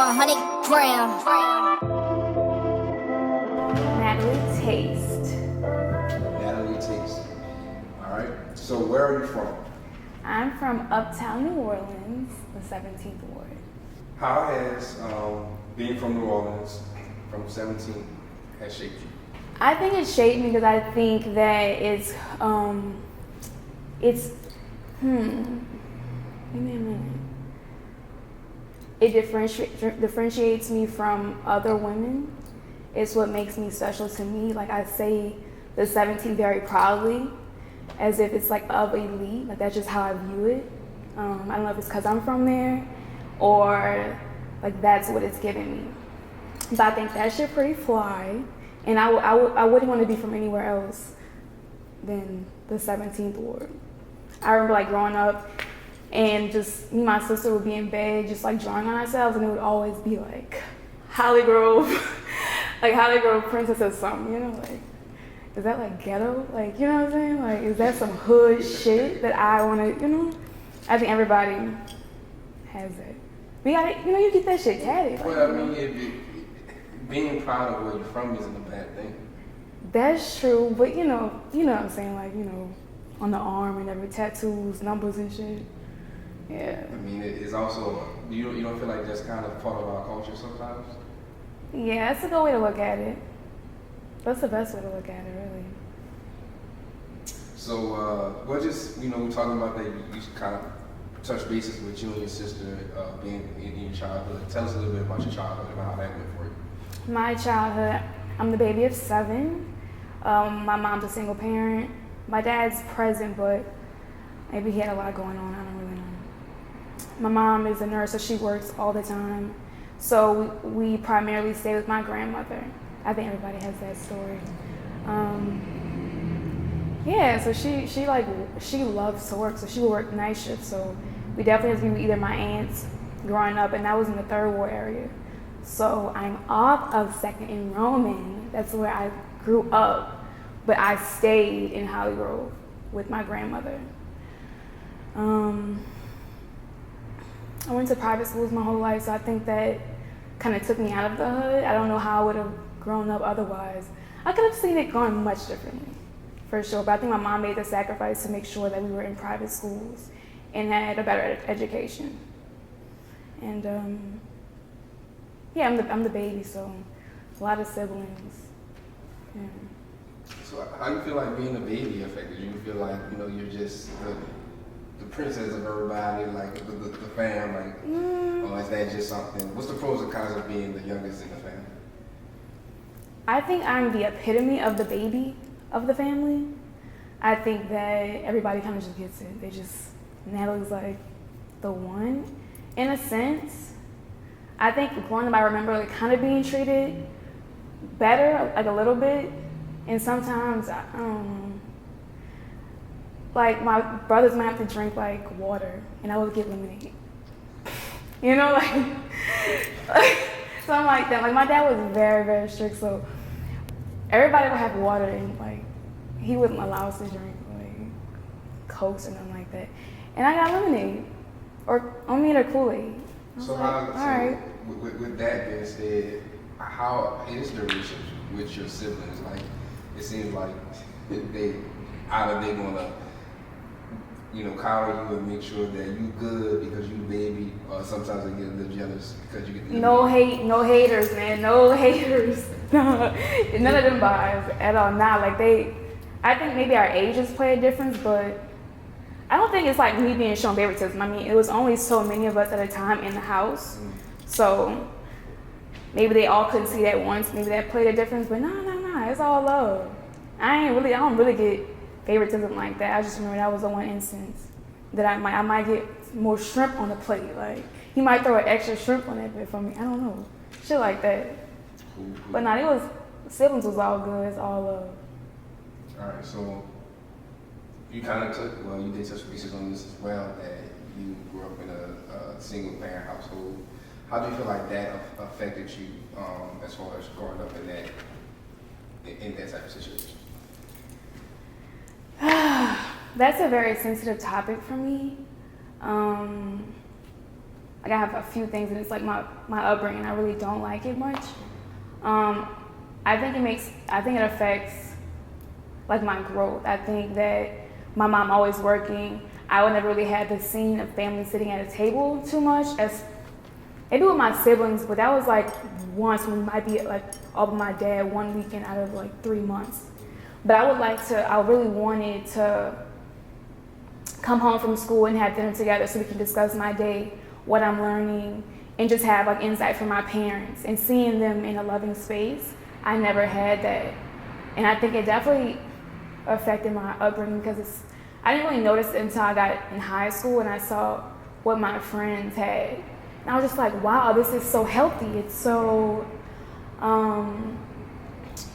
100 grams. Natalie Taste. Natalie Taste. All right. So where are you from? I'm from Uptown New Orleans, the 17th Ward. How has being from New Orleans, from 17, has shaped you? I think it shaped me because I think that it's give me a minute. It differentiates me from other women. It's what makes me special to me. Like I say the 17 very proudly, as if it's like of elite. Like that's just how I view it. I don't know if it's because I'm from there or like that's what it's giving me. But I think that shit pretty fly. And I wouldn't want to be from anywhere else than the 17th Ward. I remember like growing up and just me and my sister would be in bed just like drawing on ourselves and it would always be like Holly Grove, like Holly Grove Princess or something, you know, like, is that like ghetto? Like, you know what I'm saying? Like, is that some hood shit that I want to, you know? I think everybody has that. But you gotta, you know, you get that shit tatted. Like, Well, I mean, being proud of where you're from isn't a bad thing. That's true, but you know what I'm saying, like, you know, on the arm and every tattoos, numbers and shit. Yeah. I mean, it's also, you don't feel like that's kind of part of our culture sometimes? Yeah, that's a good way to look at it. That's the best way to look at it, really. So, we're just, we're talking about that, you kind of touch bases with you and your sister being in your childhood. Tell us a little bit about your childhood and how that went for you. My childhood, I'm the baby of 7. My mom's a single parent. My dad's present, but maybe he had a lot going on, I don't really know. My mom is a nurse, so she works all the time. So we primarily stay with my grandmother. I think everybody has that story. Yeah, so she loves to work, so she would work night shifts. So we definitely had to be with either my aunts growing up, and that was in the 3rd Ward area. So I'm off of 2nd and Roman. That's where I grew up, but I stayed in Holly Grove with my grandmother. I went to private schools my whole life, so I think that kind of took me out of the hood. I don't know how I would have grown up otherwise. I could have seen it going much differently, for sure, but I think my mom made the sacrifice to make sure that we were in private schools and had a better education. And yeah, I'm the baby, so a lot of siblings. Yeah. So how do you feel like being a baby affected you? You feel like, you're just the princess of everybody, like the fam, like, or is that just something? What's the pros and cons of being the youngest in the family? I think I'm the epitome of the baby of the family. I think that everybody kind of just gets it. Natalie's like the one, in a sense. I think growing up, I remember like kind of being treated better, like a little bit, and sometimes I don't know. Like my brothers might have to drink like water, and I would get lemonade. You know, like something like that. Like my dad was very, very strict, so everybody would have water, and like he wouldn't allow us to drink like Cokes or nothing like that. And I got lemonade, or Kool-Aid. So with that being said, how is the relationship with your siblings? Like, it seems like they gonna, cower you and make sure that you good because you baby, or sometimes they get a little jealous because you get no haters, man, no haters. None of them vibes at all. Nah, like I think maybe our ages play a difference, but I don't think it's like me being shown favoritism. I mean, it was only so many of us at a time in the house. So maybe they all couldn't see that once. Maybe that played a difference, but nah, it's all love. I don't really get favoritism like that. I just remember that was the one instance that I might get more shrimp on the plate. Like, he might throw an extra shrimp on that bit for me. I don't know. Shit like that. But siblings was all good. It's all love. All right, so you kind of you did touch pieces on this as well, that you grew up in a single parent household. How do you feel like that affected you as far as growing up in that type of situation? That's a very sensitive topic for me. Like I have a few things, and it's like my upbringing. I really don't like it much. I think it affects like my growth. I think that my mom always working. I would never really had the scene of family sitting at a table too much, as maybe with my siblings, but that was like once we might be like all with my dad one weekend out of like 3 months. But I really wanted to come home from school and have dinner together so we can discuss my day, what I'm learning, and just have like insight from my parents and seeing them in a loving space. I never had that. And I think it definitely affected my upbringing because I didn't really notice it until I got in high school and I saw what my friends had. And I was just like, wow, this is so healthy. It's so,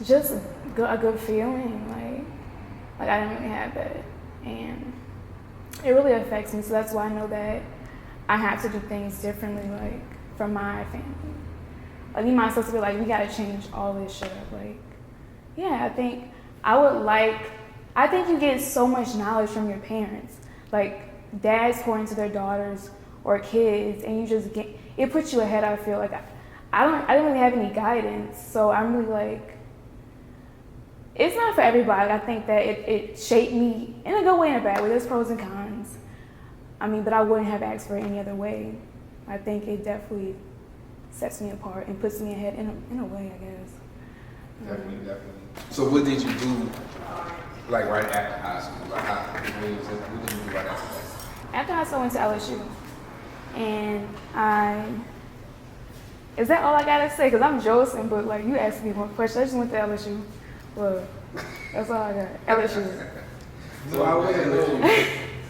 just a good feeling. Like I didn't really have that. And it really affects me. So that's why I know that I have to do things differently, like from my family. Like me, myself, to be like, we gotta change all this shit up. Like, yeah, I think you get so much knowledge from your parents. Like, dads pour into their daughters or kids, and it puts you ahead, I feel like. I didn't really have any guidance, so I'm really like, it's not for everybody. I think that it shaped me in a good way and a bad way. There's pros and cons. I mean, but I wouldn't have asked for it any other way. I think it definitely sets me apart and puts me ahead in a way, I guess. Definitely. So what did you do, like right after high school? Like what did you do right after that? After high school, I went to LSU, and is that all I gotta say? Because I'm Joseph, but like you asked me more questions. I just went to LSU. Well, that's all I got. LSU. So I want to know.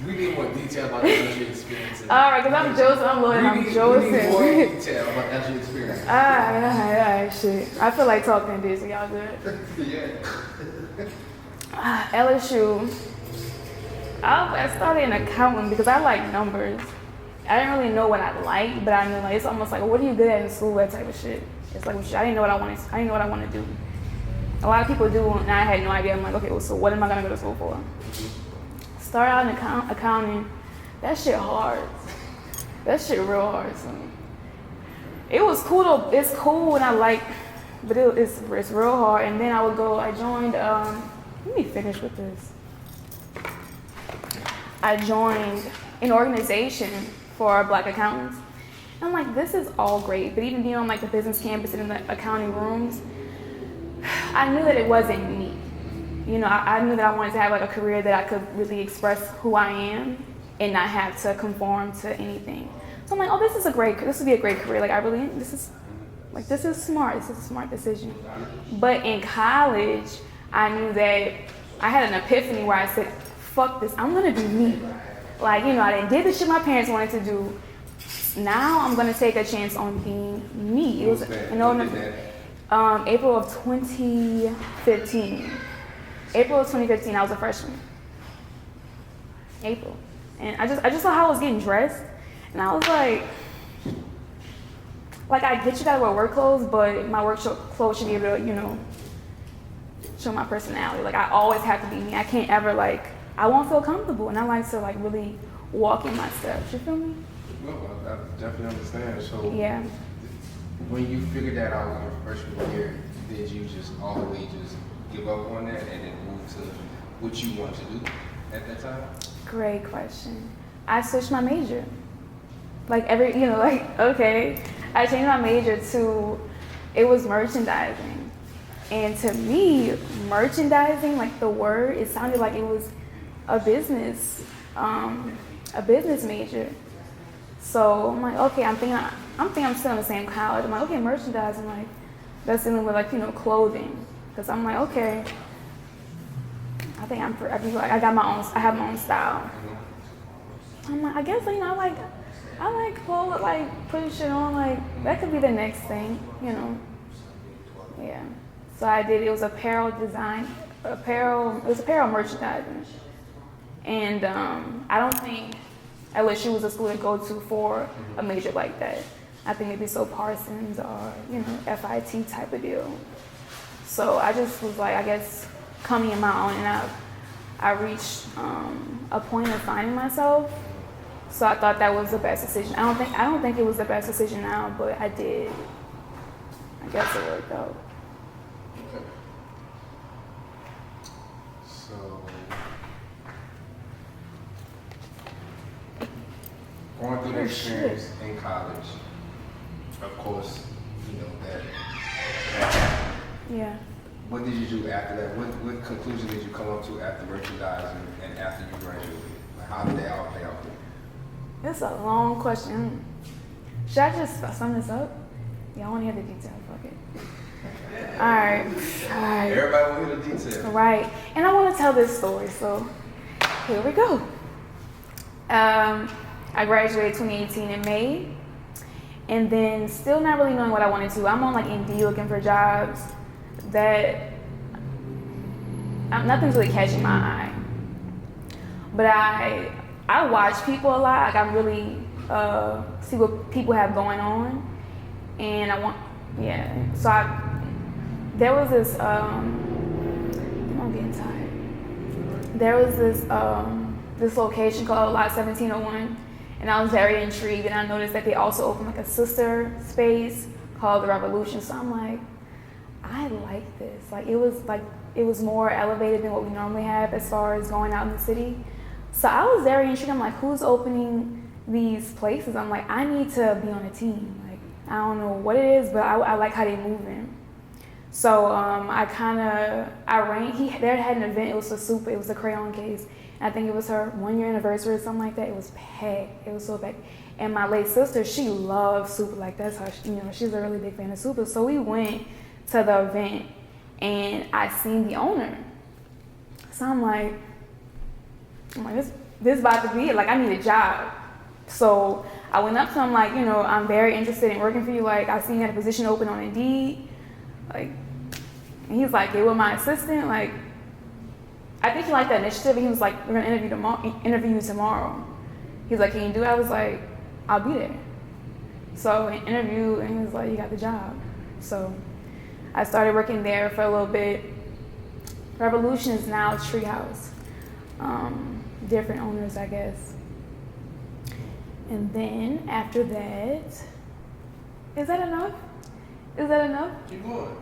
We need more detail about the LSU experience. All right, because I'm Joseph. I'm Lloyd. I'm Joseph. We need more detail about the LSU experience. All right, shit. I feel like talking this. Y'all good? Yeah. LSU. I started in accounting because I like numbers. I didn't really know what I liked, but I knew like it's almost like, what are you good at in school? That type of shit. It's like I didn't know what I wanted. I didn't know what I want to do. A lot of people do, and I had no idea. I'm like, okay, well, so what am I gonna go to school for? Start out in accounting. That shit hard. That shit real hard. So it was cool though. It's cool and I like, but it's real hard. And then I joined. Let me finish with this. I joined an organization for Black accountants. And I'm like, this is all great, but even being on like the business campus and in the accounting rooms, I knew that it wasn't me. You know, I knew that I wanted to have like a career that I could really express who I am and not have to conform to anything. So I'm like, oh, this would be a great career. Like this is smart. This is a smart decision. But in college, I knew that I had an epiphany where I said, fuck this, I'm gonna be me. Like, you know, I did the shit my parents wanted to do. Now I'm gonna take a chance on being me. It was, April of 2015. April of 2015, I was a freshman. April. And I just saw how I was getting dressed, and I was like I get you gotta wear work clothes, but my work clothes should be able to, you know, show my personality. Like I always have to be me. I can't ever I won't feel comfortable, and I like to really walk in my steps. You feel me? Well, I definitely understand. So yeah. When you figured that out in your freshman year, did you just all the way just give up on that and then move to what you want to do at that time? Great question. I switched my major. Okay. I changed my major to, it was merchandising. And to me, merchandising, like the word, it sounded like it was a business major. So I'm like, okay, I'm thinking I'm still in the same college. I'm like, okay, merchandising, like that's dealing with clothing. Because I'm like, okay, I think I have my own style. I'm like, I guess I like clothes, putting shit on, that could be the next thing, you know. Yeah. So I did. It was apparel merchandising, and I don't think LSU was a school to go to for a major like that. I think maybe Parsons or FIT type of deal. So I just was I guess coming in my own, and I reached a point of finding myself So I thought that was the best decision. I don't think it was the best decision now, but I did. I guess it worked out. Okay. So, going through the experience in college, of course, you know that happened. Yeah. What did you do after that? What conclusion did you come up to after merchandising and after you graduated? Like, how did that all play out? It's a long question. Should I just sum this up? Yeah, I want to hear the detail. Fuck it. All right. Everybody want to hear the detail. Right. And I want to tell this story, so here we go. I graduated 2018 in May, and then still not really knowing what I wanted to. I'm on like Indeed looking for jobs that nothing's really catching my eye. But I watch people a lot. Like I really see what people have going on, and So there was this. I'm getting tired. There was this location called Lot 1701, and I was very intrigued. And I noticed that they also opened like a sister space called the Revolution. So I'm like, I like this. Like it was more elevated than what we normally have as far as going out in the city. So I was very intrigued. I'm like, who's opening these places? I'm like, I need to be on a team. Like, I don't know what it is, but I like how they moving. So they had an event. It was for Super. It was a crayon case. And I think it was her 1-year anniversary or something like that. It was packed. It was so packed. And my late sister, she loves Super. Like that's how she's a really big fan of Super. So we went to the event, and I seen the owner. So I'm like, this about to be it. Like, I need a job. So I went up to him like, I'm very interested in working for you. Like, I seen you had a position open on Indeed. Like, and he's like, yeah, with my assistant. Like, I think he liked the initiative. And he was like, we're gonna interview you tomorrow. He's like, can you do it? I was like, I'll be there. So we interviewed, and he was like, you got the job. So I started working there for a little bit. Revolution is now Treehouse. Different owners, I guess. And then after that, is that enough? Is that enough? Keep going.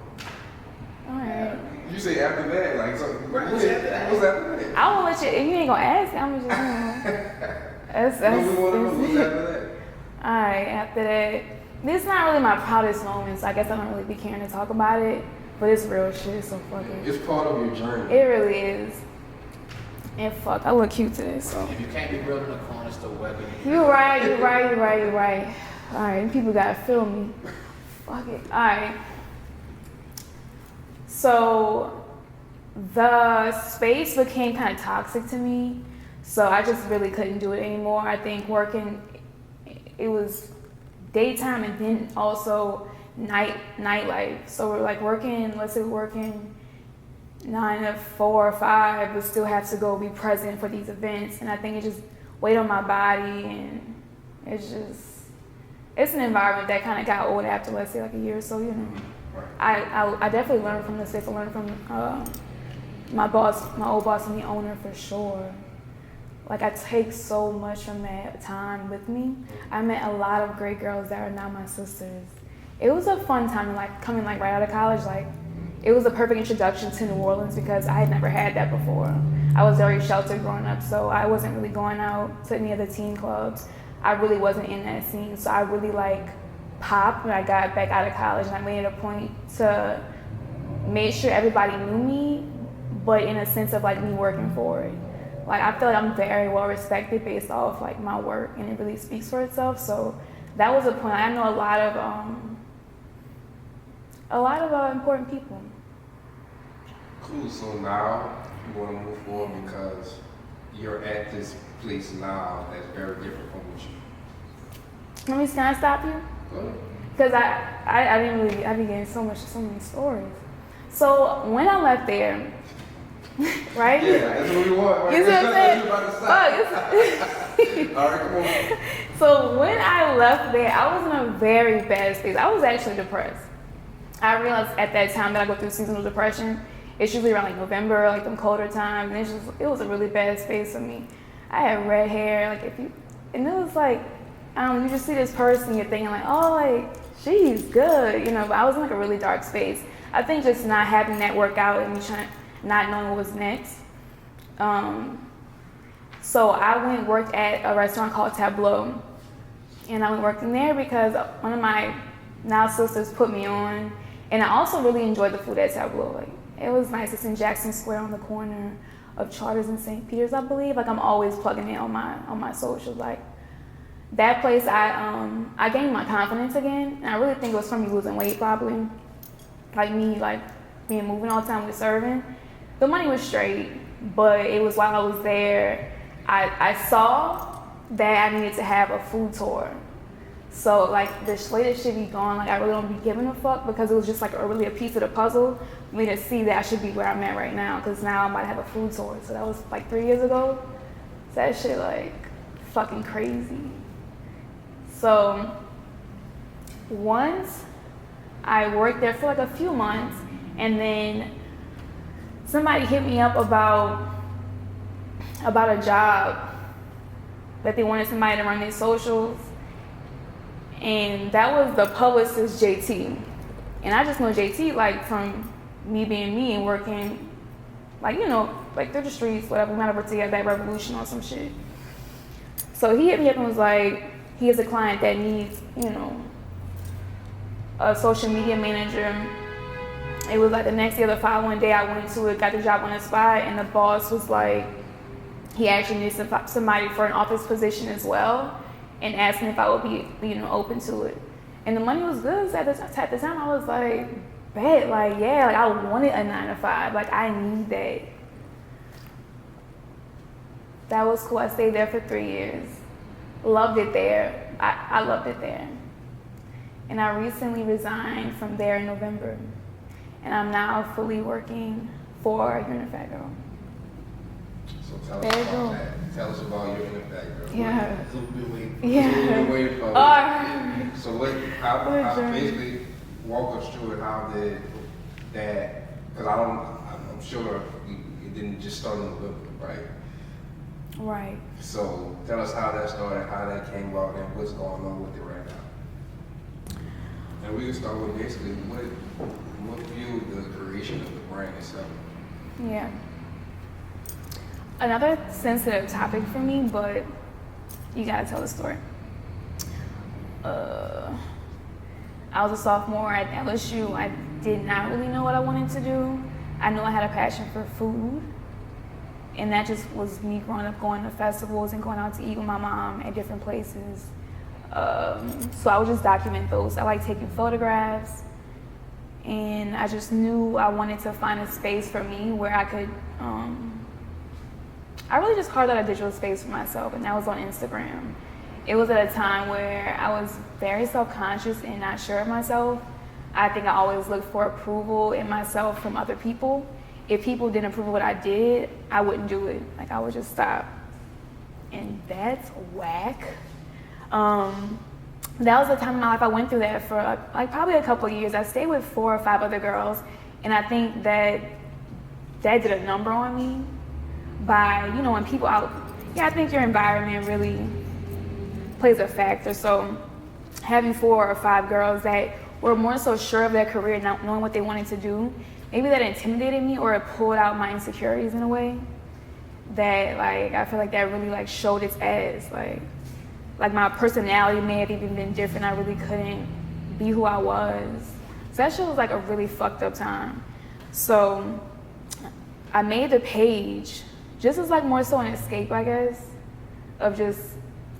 All right. You say after that, like so. What's after that? I won't let you. If you ain't gonna ask, I'm just. That's What's after that? All right. After that, this is not really my proudest moments. I guess I don't really be caring to talk about it, but it's real shit. So fuck it. It's part of your journey. It really is. And fuck, I look cute today, so. If you can't be real in the corner, it's the weather. You're right. All right, people gotta feel me. Fuck it. All right. So the space became kind of toxic to me, so I just really couldn't do it anymore. I think working, it was daytime and then also nightlife. So we're like working, let's say we're working 9 to 4 or 5, but still have to go be present for these events. And I think it just weighed on my body, and it's an environment that kind of got old after, let's say, like a year or so, I definitely learned from this. I learned from my old boss and the owner for sure. Like, I take so much from that time with me. I met a lot of great girls that are now my sisters. It was a fun time, like coming like right out of college. Like, it was a perfect introduction to New Orleans because I had never had that before. I was very sheltered growing up, so I wasn't really going out to any of the teen clubs. I really wasn't in that scene, so I really popped when I got back out of college, and I made it a point to make sure everybody knew me, but in a sense of me working for it. Like, I feel like I'm very well respected based off my work, and it really speaks for itself. So that was a point. I know a lot of important people. Cool. So now you want to move forward because you're at this place now that's very different from what you. Can I stop you? Go ahead. Because I be getting so many stories. So when I left there, right? Yeah, that's what we want. Right? You see what I'm saying? All right, come on. So when I left there, I was in a very bad state. I was actually depressed. I realized at that time that I go through seasonal depression. It's usually around November, them colder times, and it was a really bad space for me. I had red hair. And it was like, I don't know, you just see this person, you're thinking like, oh, like, she's good, you know, but I was in like a really dark space. I think just not having that work out and me not knowing what was next. So I went and worked at a restaurant called Tableau. And I went working there because one of my now sisters put me on. And I also really enjoyed the food at Tableau. Like, it was nice. It's in Jackson Square on the corner of Charters and St. Peter's, I believe. Like, I'm always plugging in on my socials. Like, that place, I gained my confidence again. And I really think it was from me losing weight, probably. Like me, like being moving all the time with serving. The money was straight, but it was while I was there, I saw that I needed to have a food tour. So like the latest should be gone. Like I really don't be giving a fuck because it was just like really a piece of the puzzle for me to see that I should be where I'm at right now. Because now I might have a food tour. So that was like 3 years ago. So that shit like fucking crazy. So once I worked there for like a few months, and then somebody hit me up about a job that they wanted somebody to run their socials, and that was the publicist JT. And I just know JT like from me being me and working like, you know, like through the streets, whatever, we might have worked together at Revolution or some shit. So he hit me up and was like, he has a client that needs, you know, a social media manager. It was like the next day or the following day I went to it, got the job on the spot, and the boss was like, he actually needs somebody for an office position as well, and asked me if I would be, you know, open to it. And the money was good. So at the time I was like, bet, like, yeah, like I wanted a 9 to 5, like I need that. That was cool. I stayed there for 3 years. Loved it there. I loved it there. And I recently resigned from there in November. And I'm now fully working for Unifact Girl. So tell us about that. Tell us about your Unifact Girl. Yeah. It's a little bit waiting. Yeah. Waiting for. So how basically walk us through it. How did that? Because I'm sure it didn't just start in November, right? Right. So tell us how that started, how that came about, and what's going on with it right now. And we can start with basically what fueled the creation of the brand itself. Yeah. Another sensitive topic for me, but you gotta tell the story. I was a sophomore at LSU. I did not really know what I wanted to do. I knew I had a passion for food. And that just was me growing up going to festivals and going out to eat with my mom at different places. So I would just document those. I like taking photographs. And I just knew I wanted to find a space for me where I could, I really just carved out a digital space for myself, and that was on Instagram. It was at a time where I was very self-conscious and not sure of myself. I think I always looked for approval in myself from other people. If people didn't approve of what I did, I wouldn't do it. Like, I would just stop. And that's whack. That was the time in my life I went through that for like probably a couple of years. I stayed with 4 or 5 other girls, and I think that did a number on me by, you know, when people out, yeah, I think your environment really plays a factor. So having 4 or 5 girls that were more so sure of their career, not knowing what they wanted to do, maybe that intimidated me, or it pulled out my insecurities in a way that, like, I feel like that really like showed its ass. Like my personality may have even been different. I really couldn't be who I was. So that shit was like a really fucked up time. So I made the page just as like more so an escape, I guess, of just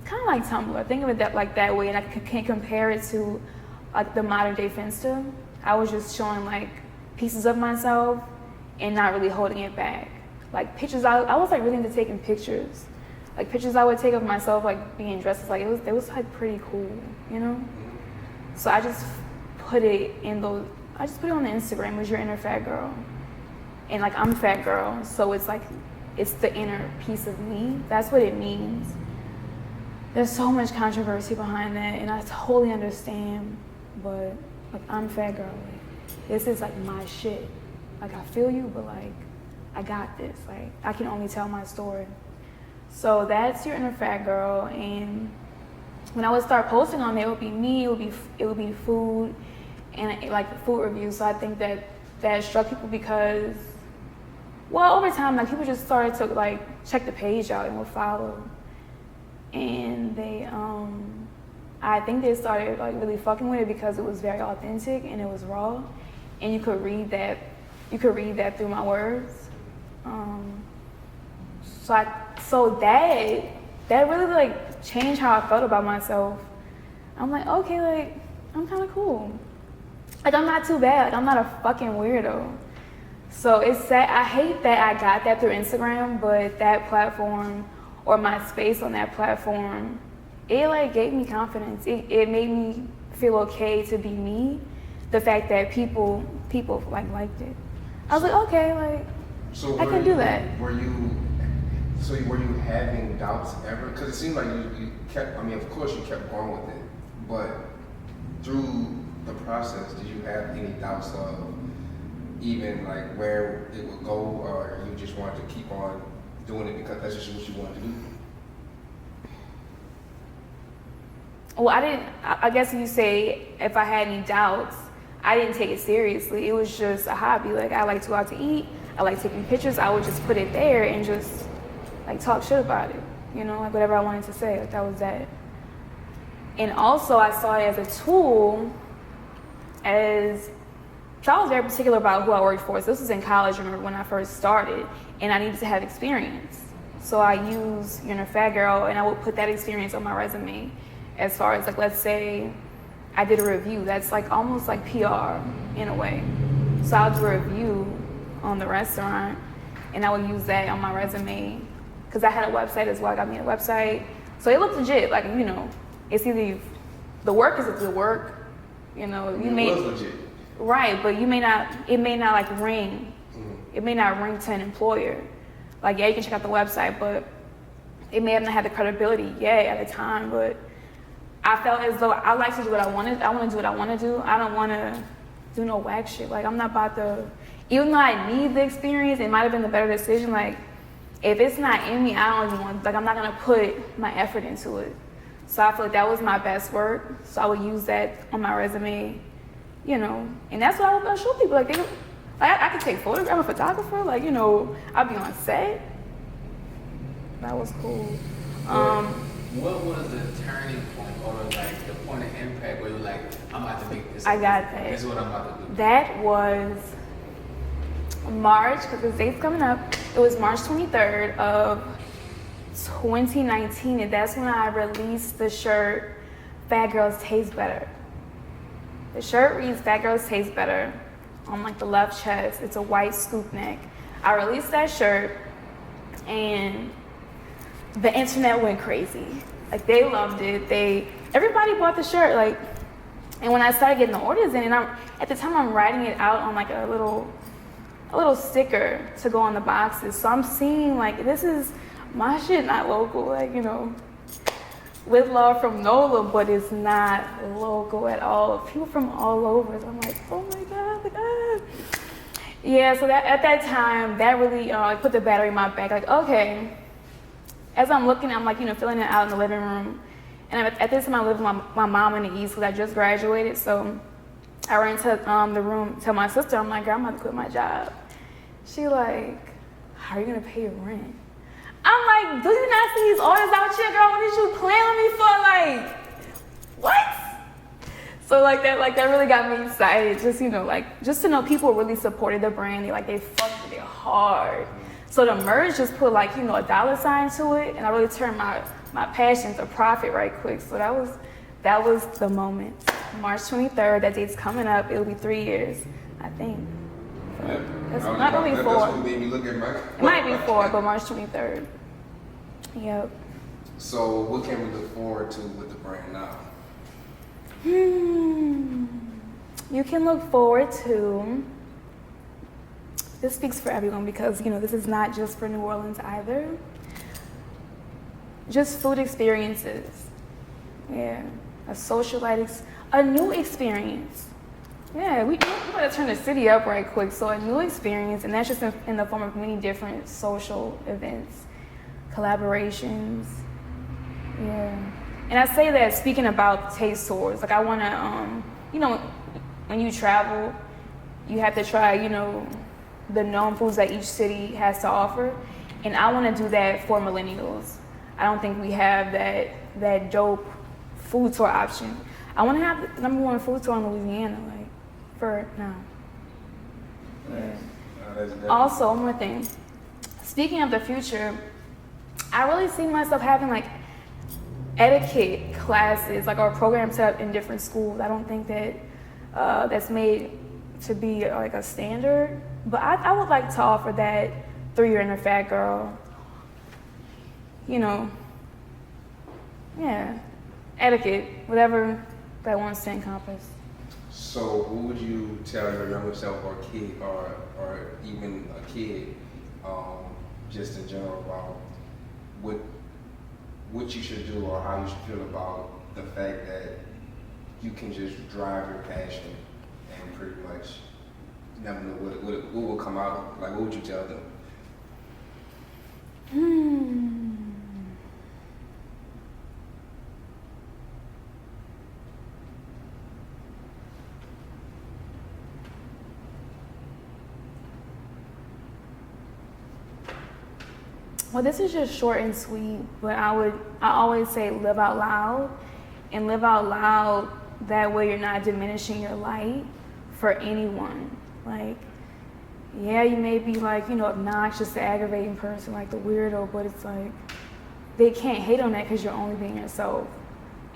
kind of like Tumblr. Think of it that way, and I can compare it to like the modern day Finsta. I was just showing like pieces of myself and not really holding it back. Like pictures, I was like really into taking pictures. Like pictures I would take of myself like being dressed, like it was like pretty cool, you know? So I just put it on the Instagram as your inner fat girl. And like I'm fat girl, so it's like, it's the inner piece of me. That's what it means. There's so much controversy behind that, and I totally understand, but like I'm fat girl. Like, this is like my shit. Like I feel you, but like I got this. Like I can only tell my story. So that's your inner fat girl. And when I would start posting on there, it would be me, it would be food, and like food reviews. So I think that struck people because, well, over time, like people just started to like check the page out and would follow, and they I think they started like really fucking with it because it was very authentic and it was raw, and you could read that through my words. So that really like changed how I felt about myself. I'm like, okay, like I'm kind of cool. Like I'm not too bad. Like I'm not a fucking weirdo. So it's sad. I hate that I got that through Instagram, but that platform or my space on that platform, it like gave me confidence. It made me feel okay to be me. The fact that people like liked it. I was like, okay, like I can do that. Were you having doubts ever? Because it seemed like you kept, I mean, of course you kept going with it, but through the process, did you have any doubts of even like where it would go, or you just wanted to keep on doing it because that's just what you wanted to do? Well, I guess you say if I had any doubts, I didn't take it seriously. It was just a hobby. Like I like to go out to eat, I like taking pictures. I would just put it there and just like talk shit about it, you know, like whatever I wanted to say, like that was that. And also I saw it as a tool, so I was very particular about who I worked for. So this was in college, remember, when I first started, and I needed to have experience. So I used Inner Fat Girl, and I would put that experience on my resume. As far as like, let's say I did a review, that's like almost like PR in a way. So I'll do a review on the restaurant, and I would use that on my resume. Because I had a website as well. I got me a website. So it looked legit. Like, you know, it's either the work is the work. You know, you may. It was legit. Right, but it may not like ring. Mm-hmm. It may not ring to an employer. Like, yeah, you can check out the website, but it may have not had the credibility yet at the time. But I felt as though I like to do what I wanted. I want to do what I want to do. I don't want to do no whack shit. Like, I'm not about to, even though I need the experience, it might have been the better decision. Like, if it's not in me, I don't even want, like I'm not gonna put my effort into it. So I feel like that was my best work. So I would use that on my resume, you know, and that's what I would show people. Like I could take photographs. I'm a photographer. Like, you know, I'd be on set. That was cool. What was the turning point or like the point of impact where you're like, I'm about to make this? I got that. This is what I'm about to do. That was March, because the date's coming up. It was March 23rd of 2019, and that's when I released the shirt, Fat Girls Taste Better. The shirt reads, Fat Girls Taste Better, on like the left chest. It's a white scoop neck. I released that shirt, and the internet went crazy. Like, they loved it. Everybody bought the shirt, like, and when I started getting the orders in, and at the time I'm writing it out on like a little sticker to go on the boxes. So I'm seeing like, this is my shit, not local, like, you know, with love from NOLA, but it's not local at all. People from all over. So I'm like, oh my God. Yeah, so that at that time, that really like put the battery in my back. Like, okay. As I'm looking, I'm like, you know, filling it out in the living room. And at this time, I live with my mom in the East because I just graduated. So I ran to the room, tell my sister, I'm like, girl, I'm about to quit my job. She like, how are you gonna pay your rent? I'm like, do you not see these orders out here, girl? What did you plan on me for? Like, what? So like that really got me excited. Just, you know, like, just to know people really supported the brand. They fucked with it hard. So the merch just put like, you know, a $ to it, and I really turned my passion to profit right quick. So that was the moment. March 23rd, that date's coming up. It'll be 3 years, I think. So Yeah. that's not really 4. That's what made me look at my. It might be 4, but March 23rd. Yep. So what can we look forward to with the brand now? You can look forward to, this speaks for everyone because, you know, this is not just for New Orleans either. Just food experiences. Yeah. A new experience. Yeah, we gotta turn the city up right quick. So a new experience, and that's just in the form of many different social events. collaborations. Yeah. And I say that speaking about taste tours, like I want to, when you travel, you have to try, the known foods that each city has to offer. And I want to do that for millennials. I don't think we have that dope food tour option. I want to have the #1 food tour in Louisiana, like, for now. Yeah. Also, one more thing. Speaking of the future, I really see myself having like etiquette classes, like our program set up in different schools. I don't think that that's made to be like a standard, but I would like to offer that through your inner fat girl. Yeah, etiquette, whatever that wants to encompass. So, what would you tell your younger self or kid, or even a kid, just in general, about what you should do or how you should feel about the fact that you can just drive your passion and pretty much never know what will come out? Like, what would you tell them? Well, this is just short and sweet, but I always say live out loud, and live out loud that way you're not diminishing your light for anyone. Like, yeah, you may be like, obnoxious to aggravating person, like the weirdo, but it's like, they can't hate on that because you're only being yourself.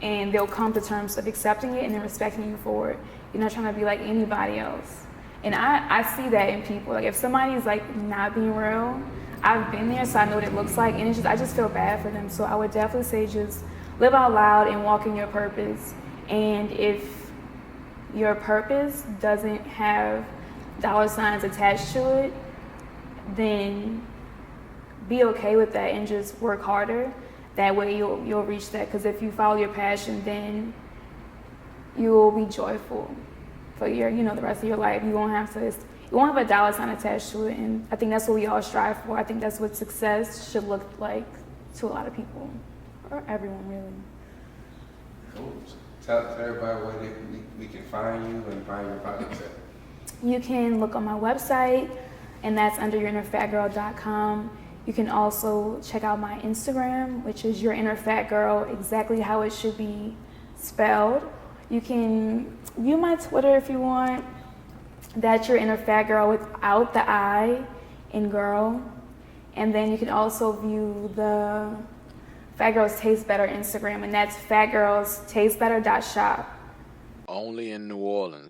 And they'll come to terms of accepting it and then respecting you for it. You're not trying to be like anybody else. And I see that in people. Like, if somebody's like not being real, I've been there, so I know what it looks like, and I just feel bad for them. So I would definitely say just live out loud and walk in your purpose. And if your purpose doesn't have $ attached to it, then be okay with that and just work harder. That way you'll reach that. Because if you follow your passion, then you will be joyful for the rest of your life. You won't have a $ attached to it, and I think that's what we all strive for. I think that's what success should look like to a lot of people, or everyone really. Cool. Tell everybody where we can find you and find your projects at. You can look on my website, and that's under yourinnerfatgirl.com. You can also check out my Instagram, which is yourinnerfatgirl, exactly how it should be spelled. You can view my Twitter if you want. That's Your Inner Fat Girl without the I in girl. And then you can also view the Fat Girls Taste Better Instagram, and that's fatgirlstastebetter.shop. Only in New Orleans.